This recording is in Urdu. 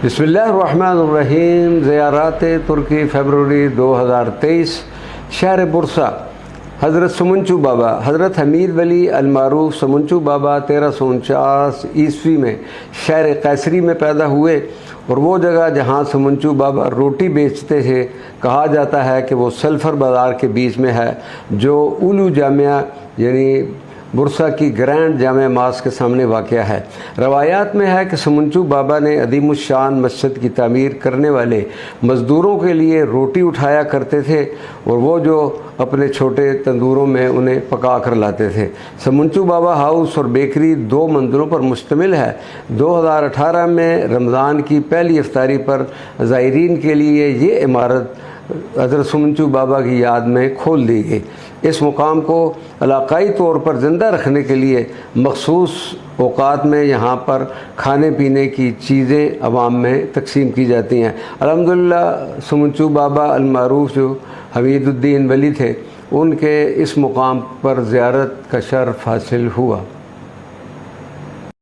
بسم اللہ الرحمن الرحیم۔ زیارات ترکی فروری 2023 شہر برسا۔ حضرت سمنچو بابا حضرت حمید ولی المعروف سمنچو بابا 1349 عیسوی میں شہر قیصری میں پیدا ہوئے، اور وہ جگہ جہاں سمنچو بابا روٹی بیچتے تھے کہا جاتا ہے کہ وہ سلفر بازار کے بیچ میں ہے، جو اولو جامعہ یعنی برسا کی گرینڈ جامع ماسک کے سامنے واقع ہے۔ روایات میں ہے کہ سمنچو بابا نے عظیم الشان مسجد کی تعمیر کرنے والے مزدوروں کے لیے روٹی اٹھایا کرتے تھے، اور وہ جو اپنے چھوٹے تندوروں میں انہیں پکا کر لاتے تھے۔ سمنچو بابا ہاؤس اور بیکری 2 منزلوں پر مشتمل ہے۔ 2018 میں رمضان کی پہلی افطاری پر زائرین کے لیے یہ عمارت حضرت سمنچو بابا کی یاد میں کھول دی گئی۔ اس مقام کو علاقائی طور پر زندہ رکھنے کے لیے مخصوص اوقات میں یہاں پر کھانے پینے کی چیزیں عوام میں تقسیم کی جاتی ہیں۔ الحمدللہ سمنچو بابا المعروف جو حمید الدین ولی تھے، ان کے اس مقام پر زیارت کا شرف حاصل ہوا۔